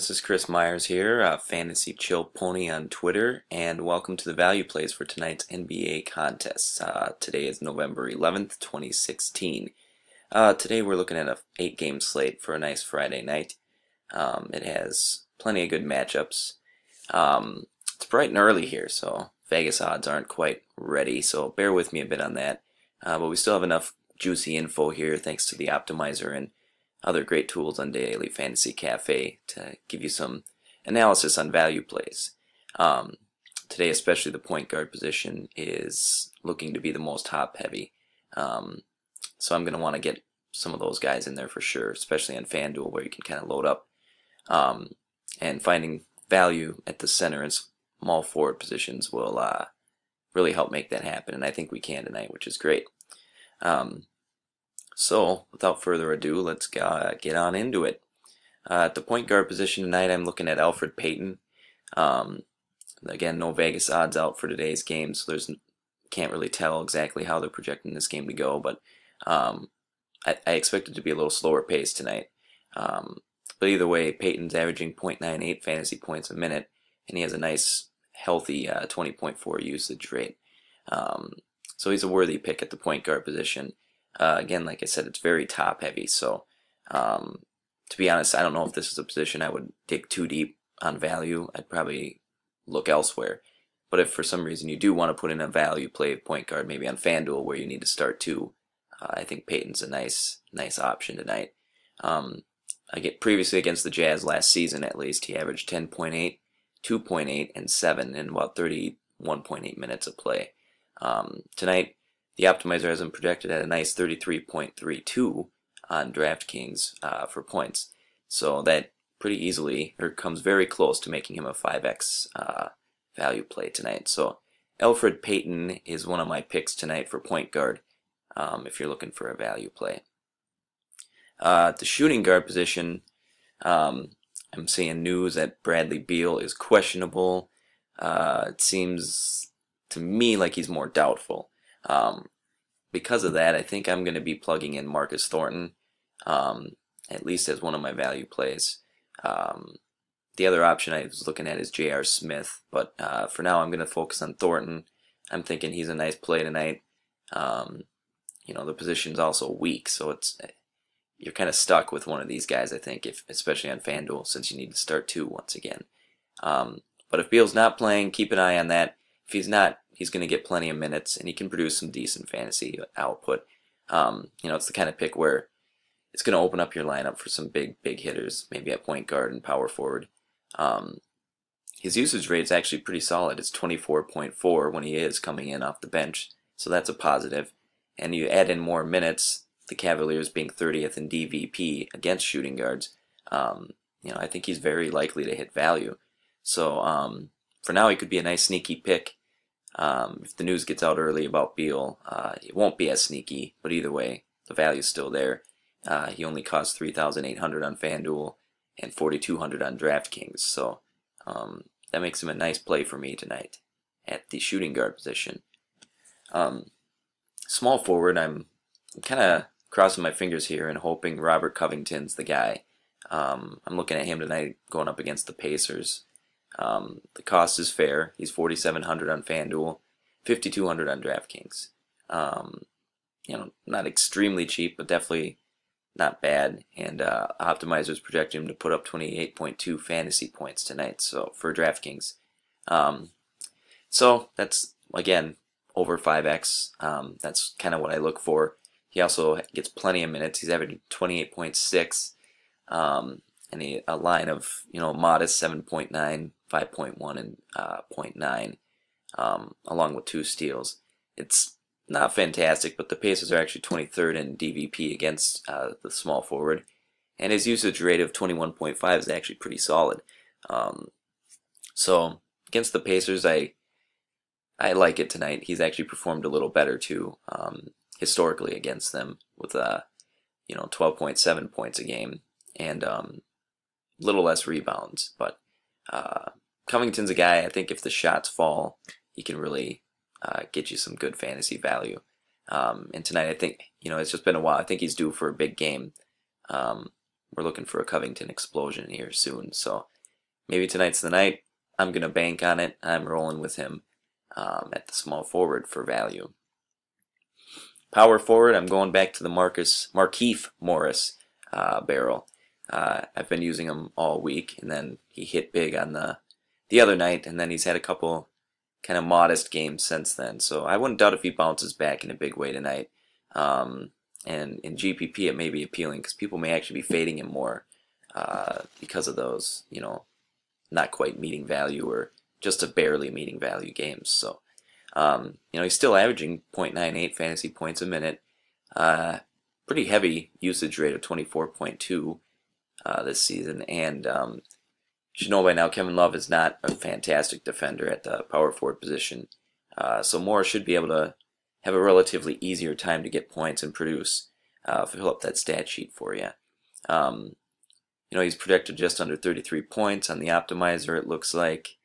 this is Chris Myers here, Fantasy Chill Pony on Twitter, and welcome to the value plays for tonight's NBA contest. Today is November 11th, 2016. Today we're looking at an 8-game slate for a nice Friday night. It has plenty of good matchups. It's bright and early here, so Vegas odds aren't quite ready, so bear with me a bit on that. But we still have enough juicy info here thanks to the optimizer and other great tools on Daily Fantasy Cafe to give you some analysis on value plays. Today, especially the point guard position is looking to be the most top heavy. So I'm going to want to get some of those guys in there for sure, especially on FanDuel where you can kind of load up. And finding value at the center and small forward positions will really help make that happen, and I think we can tonight, which is great. So, without further ado, let's get on into it. At the point guard position tonight, I'm looking at Elfrid Payton. Again, no Vegas odds out for today's game, so can't really tell exactly how they're projecting this game to go, but I expect it to be a little slower pace tonight. But either way, Payton's averaging 0.98 fantasy points a minute, and he has a nice, healthy 20.4 usage rate. So he's a worthy pick at the point guard position. Again, like I said, it's very top heavy, so to be honest, I don't know if this is a position I would dig too deep on value. I'd probably look elsewhere. But if for some reason you do want to put in a value play point guard, maybe on FanDuel where you need to start too, I think Payton's a nice option tonight. Previously against the Jazz last season at least, he averaged 10.8, 2.8, and 7 in about 31.8 minutes of play. Tonight, the optimizer has him projected at a nice 33.32 on DraftKings for points. So that pretty easily, or comes very close to making him a 5x value play tonight. So Elfrid Payton is one of my picks tonight for point guard if you're looking for a value play. At the shooting guard position, I'm seeing news that Bradley Beal is questionable. It seems to me like he's more doubtful. Because of that, I think I'm going to be plugging in Marcus Thornton, at least as one of my value plays. The other option I was looking at is J.R. Smith, but for now I'm going to focus on Thornton. I'm thinking he's a nice play tonight. The position's also weak, so you're kind of stuck with one of these guys, I think, especially on FanDuel, since you need to start two once again. But if Beal's not playing, keep an eye on that. If he's not, he's going to get plenty of minutes, and he can produce some decent fantasy output. It's the kind of pick where it's going to open up your lineup for some big hitters, maybe at point guard and power forward. His usage rate is actually pretty solid. It's 24.4 when he is coming in off the bench, so that's a positive. And you add in more minutes, the Cavaliers being 30th in DVP against shooting guards, I think he's very likely to hit value. So for now, he could be a nice sneaky pick. If the news gets out early about Beal, it won't be as sneaky, but either way, the value's still there. He only costs 3,800 on FanDuel and 4,200 on DraftKings, so that makes him a nice play for me tonight at the shooting guard position. Small forward, I'm kind of crossing my fingers here and hoping Robert Covington's the guy. I'm looking at him tonight going up against the Pacers. The cost is fair. He's 4,700 on FanDuel, 5,200 on DraftKings. Not extremely cheap, but definitely not bad. And optimizers project him to put up 28.2 fantasy points tonight. So for DraftKings, so that's again over 5x. That's kind of what I look for. He also gets plenty of minutes. He's averaging 28.6. And a line of modest 7.9, 5.1, and 0.9, along with 2 steals. It's not fantastic, but the Pacers are actually 23rd in DVP against the small forward, and his usage rate of 21.5 is actually pretty solid. So against the Pacers, I like it tonight. He's actually performed a little better too, historically against them with 12.7 points a game and little less rebounds, but Covington's a guy, I think if the shots fall, he can really get you some good fantasy value. And tonight, I think, it's just been a while. I think he's due for a big game. We're looking for a Covington explosion here soon, so maybe tonight's the night. I'm going to bank on it. I'm rolling with him at the small forward for value. Power forward, I'm going back to the Markieff Morris barrel. I've been using him all week, and then he hit big on the other night, and then he's had a couple kind of modest games since then. So I wouldn't doubt if he bounces back in a big way tonight. And in GPP, it may be appealing because people may actually be fading him more because of those, not quite meeting value or just a barely meeting value games. So, he's still averaging 0.98 fantasy points a minute. Pretty heavy usage rate of 24.2 this season. And you should know by now, Kevin Love is not a fantastic defender at the power forward position. So Moore should be able to have a relatively easier time to get points and produce. Fill up that stat sheet for you. He's projected just under 33 points on the optimizer, it looks like.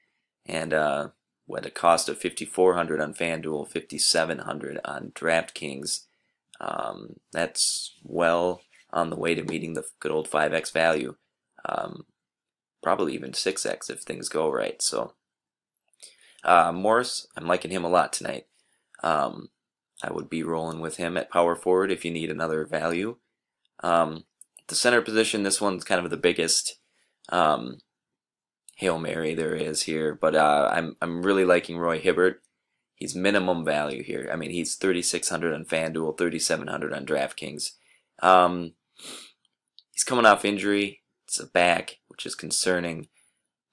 And at a cost of $5,400 on FanDuel, $5,700 on DraftKings. That's well on the way to meeting the good old 5x value. Probably even 6x if things go right. So Morris, I'm liking him a lot tonight. I would be rolling with him at power forward if you need another value. The center position, this one's kind of the biggest Hail Mary there is here, but I'm really liking Roy Hibbert. He's minimum value here. I mean, he's 3,600 on FanDuel, 3,700 on DraftKings. He's coming off injury. It's a back, which is concerning.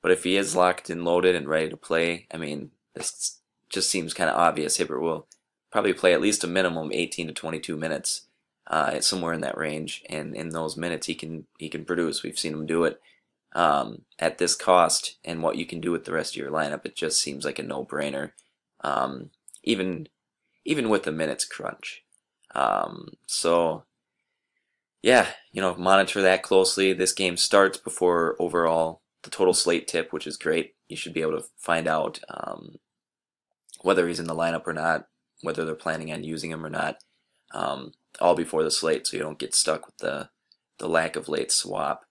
But if he is locked and loaded and ready to play, I mean, this just seems kind of obvious. Hibbert will probably play at least a minimum 18 to 22 minutes, somewhere in that range. And in those minutes, he can produce. We've seen him do it. At this cost and what you can do with the rest of your lineup, it just seems like a no-brainer. Even with the minutes crunch. So yeah, monitor that closely. This game starts before overall the total slate tip, which is great. You should be able to find out whether he's in the lineup or not, whether they're planning on using him or not, all before the slate, so you don't get stuck with the lack of late swap.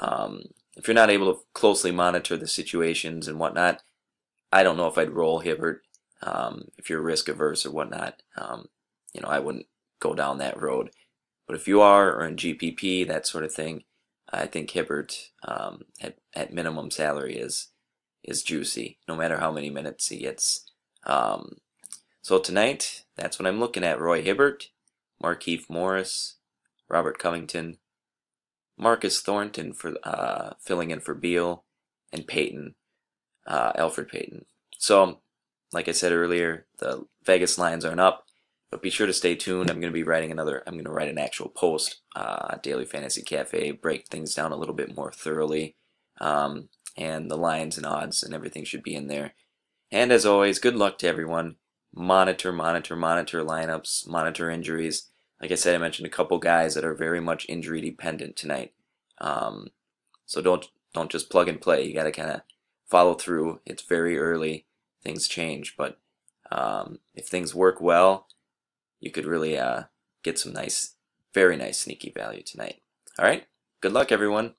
If you're not able to closely monitor the situations and whatnot, I don't know if I'd roll Hibbert. If you're risk averse or whatnot, I wouldn't go down that road. But if you are, or in GPP, that sort of thing, I think Hibbert at minimum salary is juicy, no matter how many minutes he gets. So tonight, that's what I'm looking at: Roy Hibbert, Markieff Morris, Robert Covington, Marcus Thornton for filling in for Beal, and Payton, Alfred Payton. So, like I said earlier, the Vegas lines aren't up, but be sure to stay tuned. I'm going to be writing I'm going to write an actual post at Daily Fantasy Cafe, break things down a little bit more thoroughly, and the lines and odds and everything should be in there. And as always, good luck to everyone. Monitor lineups, monitor injuries. Like I said, I mentioned a couple guys that are very much injury dependent tonight. So don't just plug and play. You got to kind of follow through. It's very early. Things change, but if things work well, you could really get some very nice sneaky value tonight. All right, good luck, everyone.